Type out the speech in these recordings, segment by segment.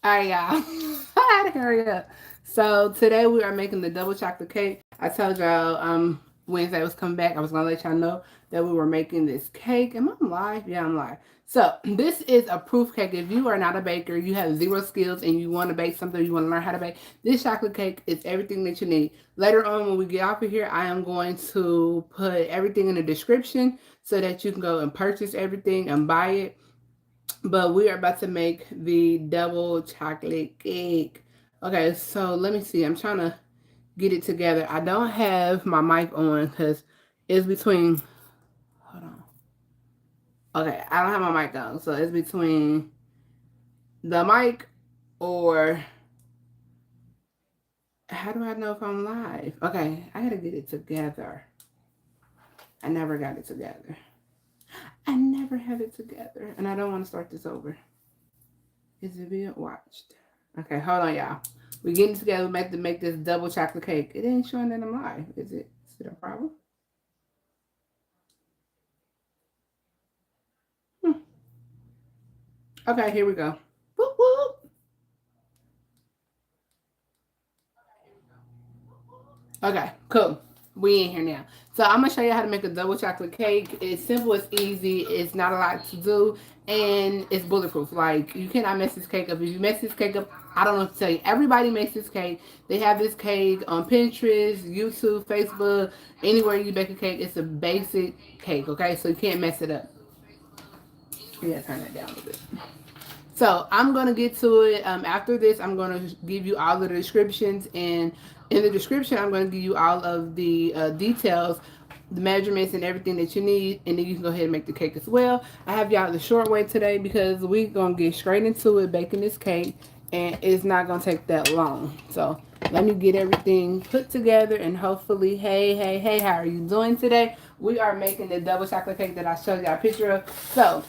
All right, y'all. I had to hurry up. So today we are making the double chocolate cake. I told y'all Wednesday was coming back. I was gonna let y'all know that we were making this cake. Am I live? Yeah, I'm live. So this is a proof cake. If you are not a baker, you have zero skills, and you want to bake something, you want to learn how to bake, this chocolate cake is everything that you need. Later on, when we get off of here, I am going to put everything in the description so that you can go and purchase everything and buy it. But we are about to make the double chocolate cake. Okay, so let me see. I'm trying to get it together. I don't have my mic on because it's between. Hold on. Okay, I don't have my mic on, so it's between the mic or how do I know if I'm live? Okay, I gotta get it together. I never got it together. I never had it together, and I don't want to start this over. Is it being watched? Okay, hold on, y'all. We're getting together to make this double chocolate cake. It ain't showing that I'm live. Is it? Is it a problem? Hmm. Okay, here we go. Whoop, whoop. Okay, cool. We in here now. So I'm gonna show you how to make a double chocolate cake. It's simple, it's easy, it's not a lot to do, and it's bulletproof. Like you cannot mess this cake up. If you mess this cake up, I don't know what to tell you. Everybody makes this cake. They have this cake on Pinterest, YouTube, Facebook, anywhere you bake a cake. It's a basic cake, okay? So you can't mess it up. Yeah, turn that down a bit. So I'm gonna get to it. After this, I'm gonna give you all the descriptions, and in the description, I'm gonna give you all of the details, the measurements, and everything that you need, and then you can go ahead and make the cake as well. I have y'all the short way today because we're gonna get straight into it, baking this cake, and it's not gonna take that long. So let me get everything put together, and hopefully, hey, how are you doing today? We are making the double chocolate cake that I showed y'all a picture of. So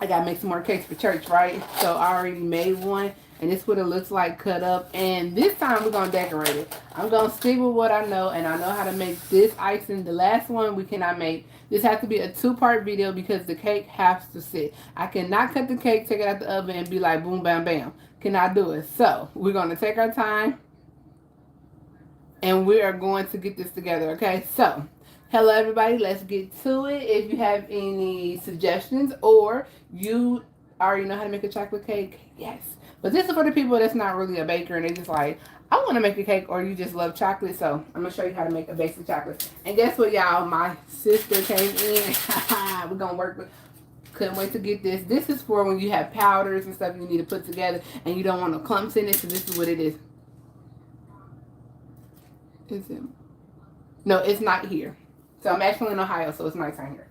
I gotta make some more cakes for church, right? So I already made one, and this is what it looks like cut up. And this time we're gonna decorate it. I'm gonna stick with what I know, and I know how to make this icing. The last one we cannot make. This has to be a two-part video because the cake has to sit. I cannot cut the cake, take it out the oven, and be like boom, bam, bam. Cannot do it. So we're gonna take our time, and we are going to get this together, okay? So hello everybody, let's get to it. If you have any suggestions or you already know how to make a chocolate cake, yes, but this is for the people that's not really a baker and they just like, I want to make a cake, or you just love chocolate. So I'm gonna show you how to make a basic chocolate. And guess what, y'all, my sister came in. We're gonna work with, couldn't wait to get this. This is for when you have powders and stuff you need to put together and you don't want no clumps in it. So this is what it is it? No, it's not here. So I'm actually in Ohio, so it's nighttime here.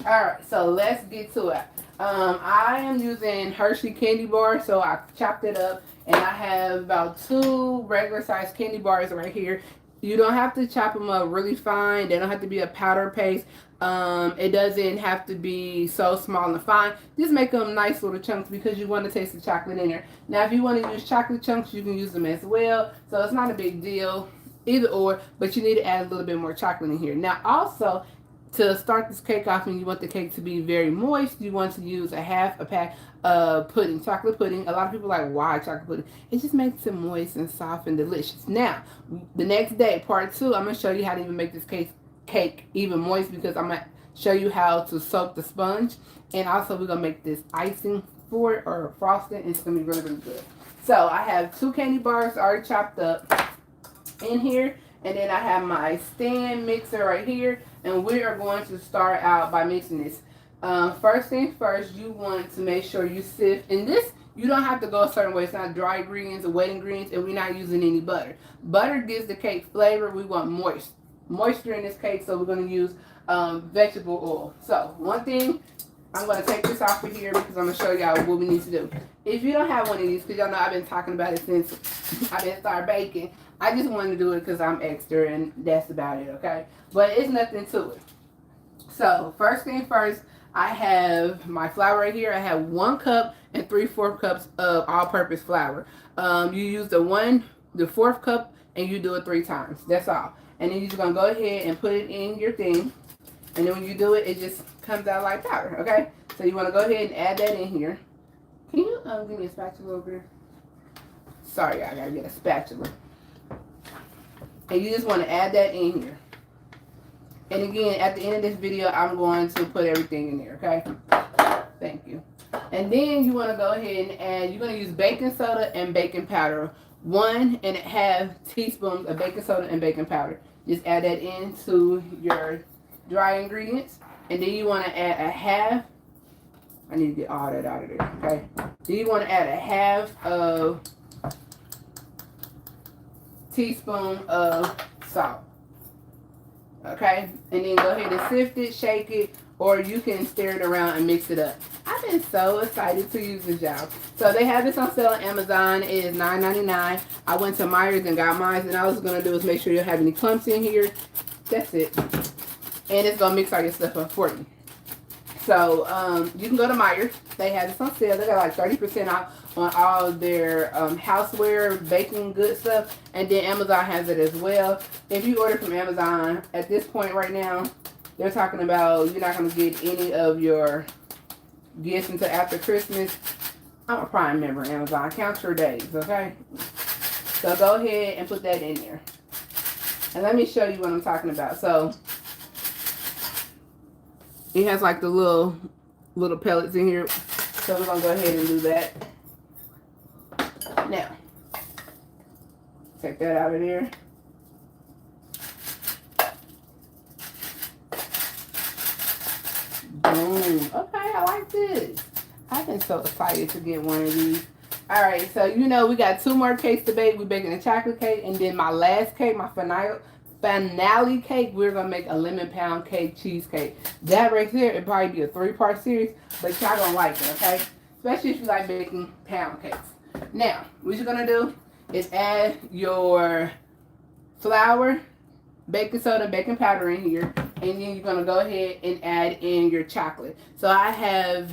All right, so let's get to it. I am using Hershey candy bars, so I chopped it up, and I have about 2 regular size candy bars right here. You don't have to chop them up really fine. They don't have to be a powder paste. It doesn't have to be so small and fine. Just make them nice little chunks because you want to taste the chocolate in there. Now, if you want to use chocolate chunks, you can use them as well. So it's not a big deal either or, but you need to add a little bit more chocolate in here. Now, also, to start this cake off and you want the cake to be very moist, you want to use a half a pack of pudding, chocolate pudding. A lot of people are like, why chocolate pudding? It just makes it moist and soft and delicious. Now, the next day, part 2, I'm going to show you how to even make this cake even moist because I'm going to show you how to soak the sponge. And also, we're going to make this icing for it, or frosting, and it's going to be really, really good. So, I have 2 candy bars already chopped up in here, and then I have my stand mixer right here, and we are going to start out by mixing this. First things first, you want to make sure you sift, and this you don't have to go a certain way. It's not dry ingredients or wet ingredients, and we're not using any butter. Butter gives the cake flavor. We want moisture in this cake, so we're going to use vegetable oil. So one thing, I'm going to take this off of here because I'm going to show y'all what we need to do. If you don't have one of these, because y'all know I've been talking about it since I've been started baking, I just wanted to do it because I'm extra and that's about it, okay? But it's nothing to it. So first thing first, I have my flour right here. I have 1 cup and 3/4 cups of all-purpose flour. You use the 4th cup, and you do it 3 times. That's all. And then you're just going to go ahead and put it in your thing. And then when you do it, it just comes out like powder, okay? So you want to go ahead and add that in here. Can you give me a spatula over there. Sorry, I gotta get a spatula. And you just want to add that in here. And again, at the end of this video, I'm going to put everything in there, okay? Thank you. And then you want to go ahead and add, you're going to use baking soda and baking powder. 1.5 teaspoons of baking soda and baking powder. Just add that into your dry ingredients. And then you want to add a half, I need to get all that out of there, okay? Then you want to add a half of teaspoon of salt. Okay, and then go ahead and sift it, shake it, or you can stir it around and mix it up. I've been so excited to use this, y'all. So they have this on sale on Amazon. It is $9.99. I went to Myers and got mine, and all I was gonna do is make sure you don't have any clumps in here. That's it. And it's gonna mix all your stuff up for you. So you can go to Myers. They have this on sale. They got like 30% off on all their houseware, baking good stuff. And then Amazon has it as well. If you order from Amazon, at this point right now, they're talking about you're not going to get any of your gifts until after Christmas. I'm a Prime member of Amazon. Count your days, okay? So go ahead and put that in there. And let me show you what I'm talking about. So it has like the little pellets in here. So we're going to go ahead and do that. Now, take that out of there. Boom. Okay, I like this. I've been so excited to get one of these. All right, so you know we got 2 more cakes to bake. We're baking a chocolate cake, and then my last cake, my finale cake, we're gonna make a lemon pound cake cheesecake. That right there, it'd probably be a 3-part series, but y'all gonna like it, okay? Especially if you like baking pound cakes. Now, what you're gonna do is add your flour, baking soda, baking powder in here, and then you're gonna go ahead and add in your chocolate. So I have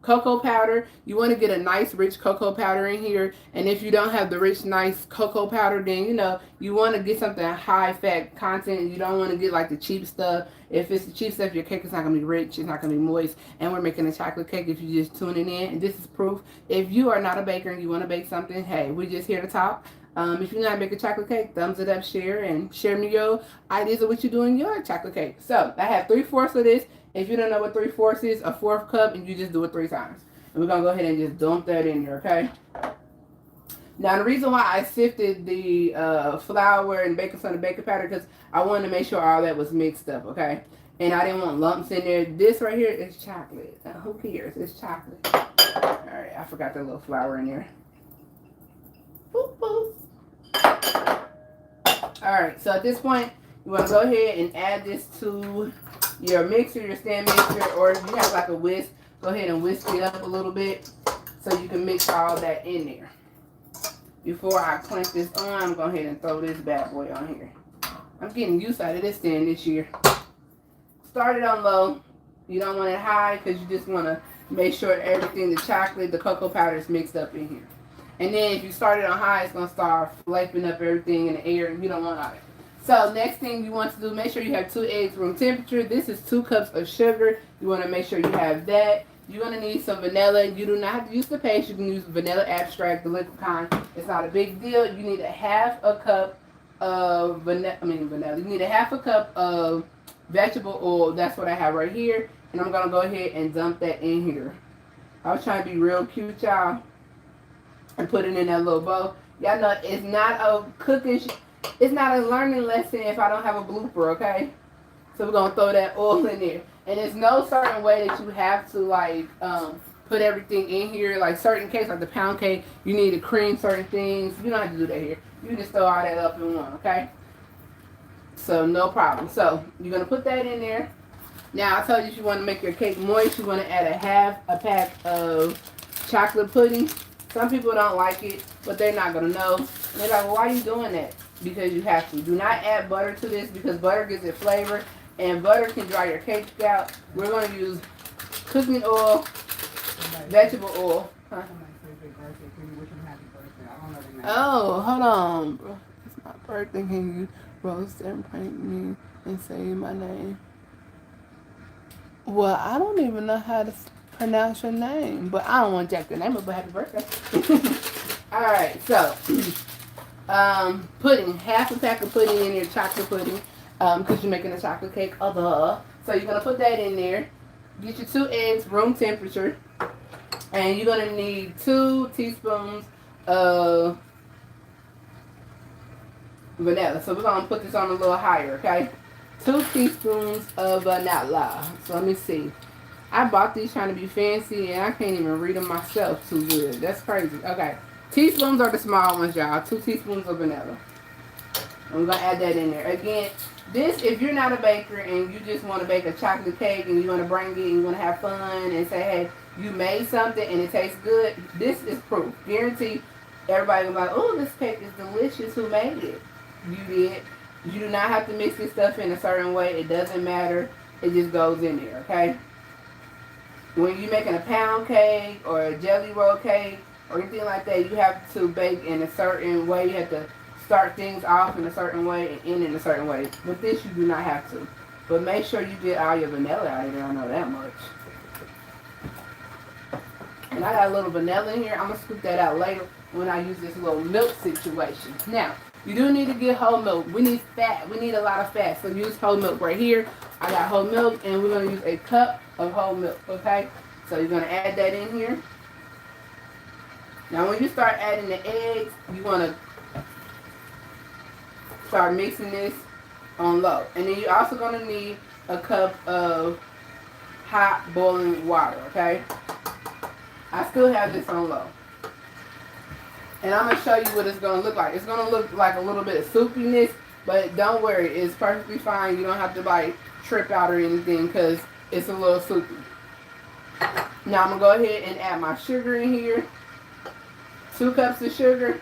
cocoa powder. You want to get a nice rich cocoa powder in here, and if you don't have the rich nice cocoa powder, then you know you want to get something high fat content. You don't want to get like the cheap stuff. If it's the cheap stuff, your cake is not gonna be rich, it's not gonna be moist. And we're making a chocolate cake if you just tune it in, and this is proof. If you are not a baker and you want to bake something, hey, we're just here to talk. If you're not making chocolate cake, thumbs it up, share, and share me your ideas of what you do in your chocolate cake. So I have 3/4 of this. If you don't know what 3/4 is, a 1/4 cup, and you just do it 3 times. And we're gonna go ahead and just dump that in there, okay? Now the reason why I sifted the flour and baking soda and baking powder, because I wanted to make sure all that was mixed up, okay? And I didn't want lumps in there. This right here is chocolate. Who cares? It's chocolate. All right, I forgot the little flour in there. Boop, boop. Alright, so at this point, you want to go ahead and add this to your mixer, your stand mixer, or if you have like a whisk, go ahead and whisk it up a little bit so you can mix all that in there. Before I clamp this on, I'm going to go ahead and throw this bad boy on here. I'm getting used to this stand this year. Start it on low. You don't want it high because you just want to make sure everything, the chocolate, the cocoa powder is mixed up in here. And then if you start it on high, it's going to start flapping up everything in the air, and you don't want all that. So next thing you want to do, make sure you have 2 eggs room temperature. This is 2 cups of sugar. You want to make sure you have that. You're going to need some vanilla. You do not have to use the paste. You can use vanilla extract, the liquid kind. It's not a big deal. You need a 1/2 cup of vanilla. You need a 1/2 cup of vegetable oil. That's what I have right here. And I'm going to go ahead and dump that in here. I was trying to be real cute, y'all, and put it in that little bowl. Y'all know it's not a cooking, it's not a learning lesson if I don't have a blooper, okay? So we're gonna throw that oil in there. And there's no certain way that you have to like put everything in here. Like certain cakes, like the pound cake, you need to cream certain things. You don't have to do that here. You can just throw all that up in one, okay? So no problem. So you're gonna put that in there. Now I told you if you want to make your cake moist, you want to add a pack of chocolate pudding. Some people don't like it, but they're not going to know. And they're like, well, why are you doing that? Because you have to. Do not add butter to this because butter gives it flavor, and butter can dry your cake out. We're going to use cooking oil, vegetable oil. Huh? Oh, hold on, bro. It's my birthday. Can you roast and prank me and say my name? Well, I don't even know how to pronounce your name. But I don't want to jack the name up, but happy birthday. Alright, so pudding. Half a pack of pudding in your chocolate pudding. Because you're making a chocolate cake. So you're gonna put that in there. Get your 2 eggs, room temperature. And you're gonna need 2 teaspoons of vanilla. So we're gonna put this on a little higher, okay? 2 teaspoons of vanilla. So let me see. I bought these trying to be fancy and I can't even read them myself too good. That's crazy. Okay. Teaspoons are the small ones, y'all. 2 teaspoons of vanilla. I'm gonna add that in there. Again, this, if you're not a baker and you just want to bake a chocolate cake and you want to bring it and you want to have fun and say, hey, you made something and it tastes good, this is proof. Guarantee everybody will be like, oh, this cake is delicious. Who made it? You did. You do not have to mix this stuff in a certain way. It doesn't matter. It just goes in there, okay? When you're making a pound cake or a jelly roll cake or anything like that, you have to bake in a certain way. You have to start things off in a certain way and end in a certain way. With this, you do not have to. But make sure you get all your vanilla out of there. I know that much. And I got a little vanilla in here. I'm going to scoop that out later when I use this little milk situation. Now, you do need to get whole milk. We need fat. We need a lot of fat. So use whole milk right here. I got whole milk and we're going to use a cup of whole milk, okay? So you're going to add that in here. Now when you start adding the eggs, you want to start mixing this on low. And then you're also going to need a cup of hot boiling water, okay? I still have this on low. And I'm going to show you what it's going to look like. It's going to look like a little bit of soupiness, but don't worry. It's perfectly fine. You don't have to like trip out or anything because it's a little soupy. Now I'm going to go ahead and add my sugar in here. 2 cups of sugar.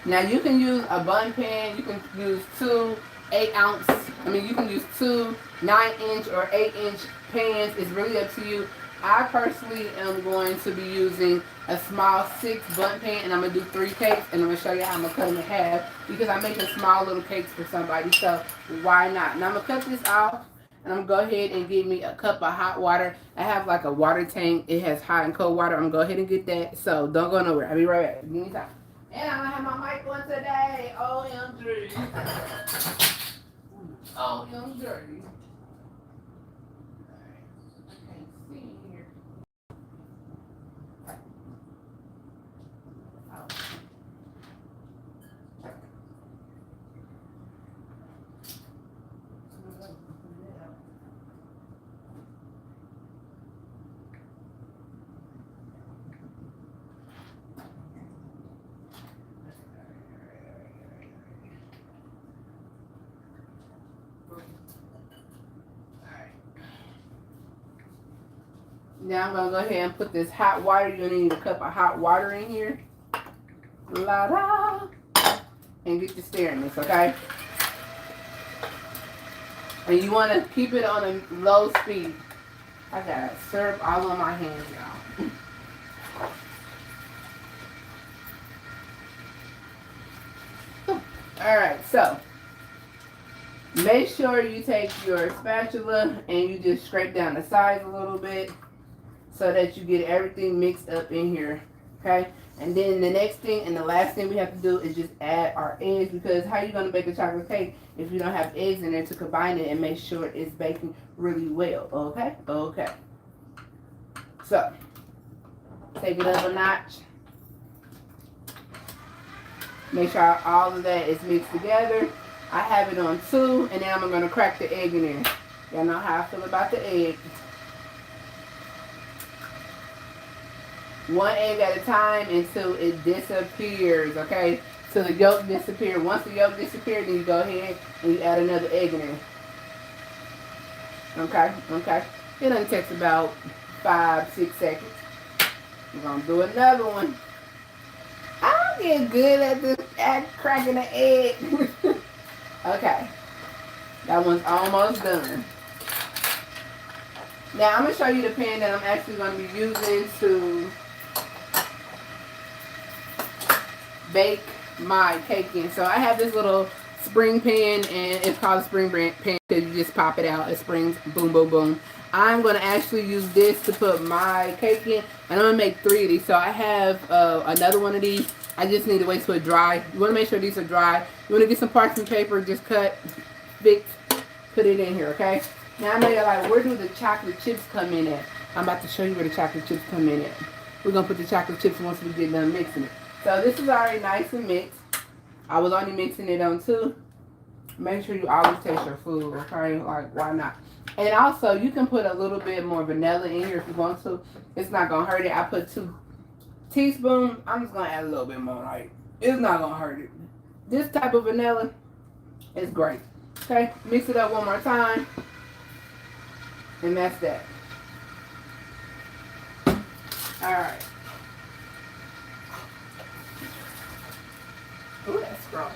Now you can use a bun pan. You can use 2 8-ounce. You can use 2 9-inch or 8-inch pans. It's really up to you. I personally am going to be using a small 6 bun pan, and I'm going to do 3 cakes, and I'm going to show you how I'm going to cut them in half because I'm making small little cakes for somebody, so why not? Now I'm going to cut this off, and I'm going to go ahead and get me a cup of hot water. I have like a water tank. It has hot and cold water. I'm going to go ahead and get that, so don't go nowhere. I'll be right back. Give me time. And I don't have my mic on today. OMG. OMG. Now I'm going to go ahead and put this hot water. You're going to need a cup of hot water in here. La-da. And get you stirring this, okay? And you want to keep it on a low speed. I got syrup all on my hands, y'all. Alright, so make sure you take your spatula and you just scrape down the sides a little bit so that you get everything mixed up in here, okay? And then the next thing and the last thing we have to do is just add our eggs, because how are you going to bake a chocolate cake if you don't have eggs in there to combine it and make sure it's baking really well, okay? Okay. So, take it up a notch. Make sure all of that is mixed together. I have it on 2, and then I'm going to crack the egg in there. Y'all know how I feel about the egg. 1 egg at a time until it disappears, okay? Till the yolk disappears. Once the yolk disappears, then you go ahead and you add another egg in there. Okay, okay. It only takes about 5-6 seconds. We're going to do another one. I don't get good at cracking the egg. Okay. That one's almost done. Now, I'm going to show you the pan that I'm actually going to be using to bake my cake in. So I have this little spring pan, and it's called a spring pan because you just pop it out. It springs, boom, boom, boom. I'm going to actually use this to put my cake in, and I'm going to make 3 of these. So I have another one of these. I just need to wait till it dry. You want to make sure these are dry. You want to get some parchment paper, just cut, fix, put it in here, okay? Now I know you're like, where do the chocolate chips come in at? I'm about to show you where the chocolate chips come in at. We're going to put the chocolate chips once we get done mixing it. So this is already nice and mixed. I was only mixing it on 2. Make sure you always taste your food, okay? Like, why not? And also, you can put a little bit more vanilla in here if you want to. It's not going to hurt it. I put 2 teaspoons. I'm just going to add a little bit more. Like, it's not going to hurt it. This type of vanilla is great. Okay? Mix it up one more time. And that's that. Alright. Ooh, that's strong.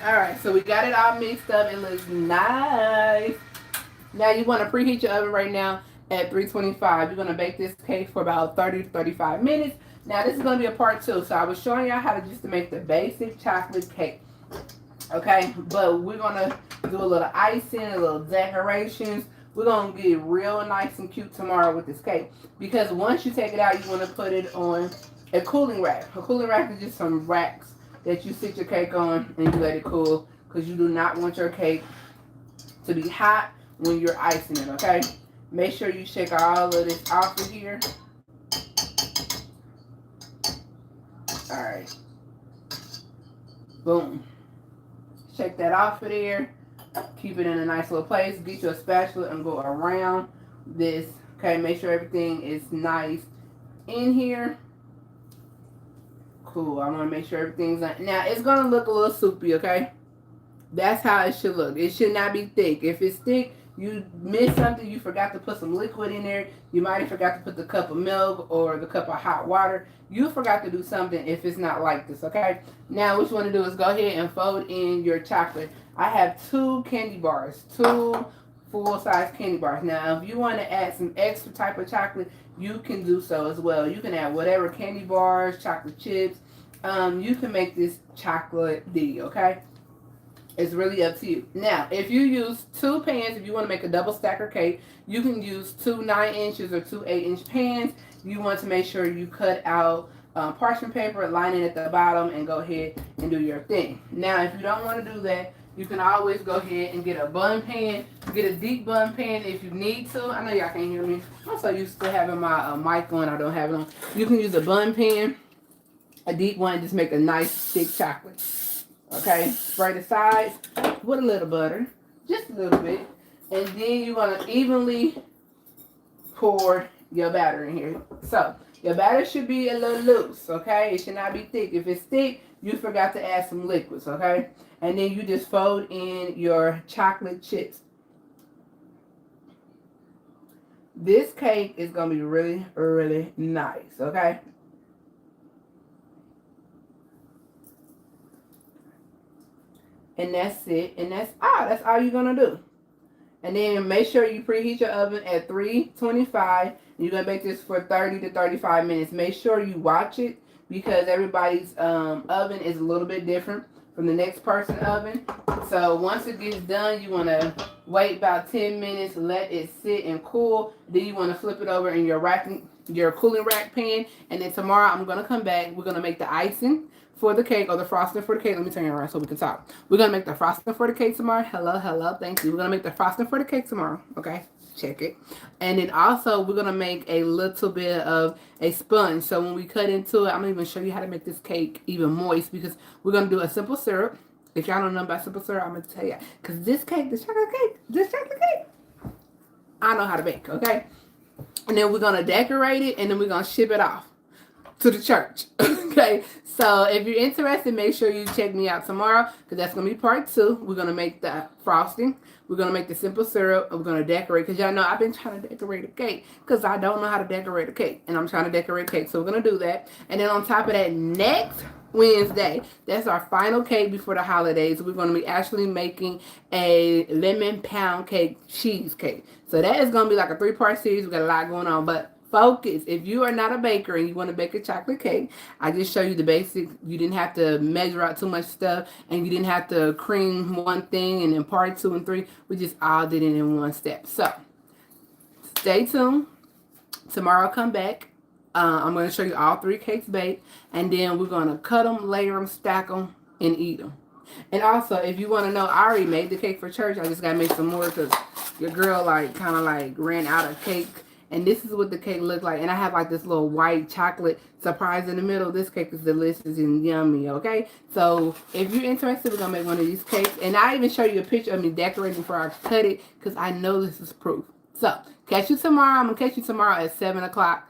Alright, so we got it all mixed up. It looks nice. Now you want to preheat your oven right now at 325. You're going to bake this cake for about 30 to 35 minutes. Now this is going to be a part 2. So I was showing y'all how to just to make the basic chocolate cake. Okay, but we're going to do a little icing, a little decorations. We're going to get real nice and cute tomorrow with this cake. Because once you take it out, you want to put it on a cooling rack. A cooling rack is just some racks that you sit your cake on and you let it cool. Because you do not want your cake to be hot when you're icing it, okay? Make sure you shake all of this off of here. Alright. Boom. Shake that off of there. Keep it in a nice little place. Get you a spatula and go around this. Okay, make sure everything is nice in here. Cool. I want to make sure everything's on. Now, it's going to look a little soupy, okay? That's how it should look. It should not be thick. If it's thick, you missed something. You forgot to put some liquid in there. You might have forgot to put the cup of milk or the cup of hot water. You forgot to do something if it's not like this, okay? Now, what you want to do is go ahead and fold in your chocolate. I have 2 candy bars, 2 full-size candy bars. Now, if you want to add some extra type of chocolate, you can do so as well. You can add whatever candy bars, chocolate chips. You can make this chocolate D, okay? It's really up to you. Now, if you use 2 pans, if you want to make a double stacker cake, you can use 2 9-inch or 2 8-inch pans. You want to make sure you cut out parchment paper, line it at the bottom, and go ahead and do your thing. Now, if you don't want to do that, you can always go ahead and get a bun pan. Get a deep bun pan if you need to. I know y'all can't hear me. I'm so used to having my mic on. I don't have it on. You can use a bun pan, a deep one, and just make a nice thick chocolate. Okay, spray the sides with a little butter, just a little bit, and then you want to evenly pour your batter in here. So your batter should be a little loose, okay? It should not be thick. If it's thick, you forgot to add some liquids, okay? And then you just fold in your chocolate chips. This cake is going to be really, really nice, okay? And that's it. And that's all you're going to do. And then make sure you preheat your oven at 325. You're going to bake this for 30 to 35 minutes. Make sure you watch it because everybody's oven is a little bit different from the next person's oven. So once it gets done, you want to wait about 10 minutes, let it sit and cool. Then you want to flip it over in your cooling rack pan. And then tomorrow I'm going to come back. We're going to make the icing for the cake, or the frosting for the cake. Let me turn it around so we can talk. We're going to make the frosting for the cake tomorrow. Hello, thank you. We're going to make the frosting for the cake tomorrow, okay? Check it. And then also, we're going to make a little bit of a sponge. So when we cut into it, I'm going to even show you how to make this cake even moist, because we're going to do a simple syrup. If y'all don't know about simple syrup, I'm going to tell you. Because this chocolate cake, I know how to bake, okay? And then we're going to decorate it, and then we're going to ship it off to the church. Okay, so if you're interested, make sure you check me out tomorrow, because that's going to be part 2. We're going to make the frosting. We're going to make the simple syrup. And we're going to decorate, because y'all know I've been trying to decorate a cake, because I don't know how to decorate a cake. And I'm trying to decorate a cake, so we're going to do that. And then on top of that, next Wednesday, that's our final cake before the holidays. We're going to be actually making a lemon pound cake cheesecake. So that is going to be like a 3-part series. We got a lot going on, but focus. If you are not a baker and you want to bake a chocolate cake, I just show you the basic. You didn't have to measure out too much stuff, and you didn't have to cream one thing and then part 2 and 3. We just all did it in one step. So stay tuned. Tomorrow, come back. I'm going to show you all 3 cakes baked, and then we're going to cut them, layer them, stack them, and eat them. And also, if you want to know, I already made the cake for church. I just got to make some more because your girl kind of ran out of cake. And this is what the cake looked like. And I have like this little white chocolate surprise in the middle. This cake is delicious and yummy, okay? So if you're interested, we're going to make one of these cakes. And I even show you a picture of me decorating before I cut it because I know this is proof. So catch you tomorrow. I'm going to catch you tomorrow at 7 o'clock.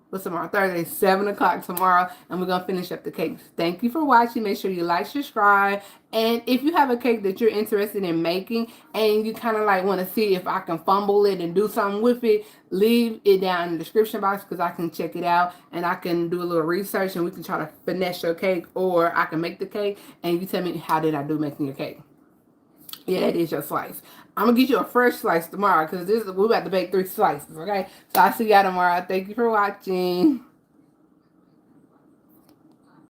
What's tomorrow? Thursday, 7 o'clock tomorrow, and we're going to finish up the cakes. Thank you for watching. Make sure you like, subscribe, and if you have a cake that you're interested in making and you kind of want to see if I can fumble it and do something with it, leave it down in the description box because I can check it out and I can do a little research and we can try to finesse your cake, or I can make the cake and you tell me how did I do making your cake. Yeah, that is your slice. I'm going to get you a fresh slice tomorrow because we're about to bake 3 slices, okay? So I'll see y'all tomorrow. Thank you for watching.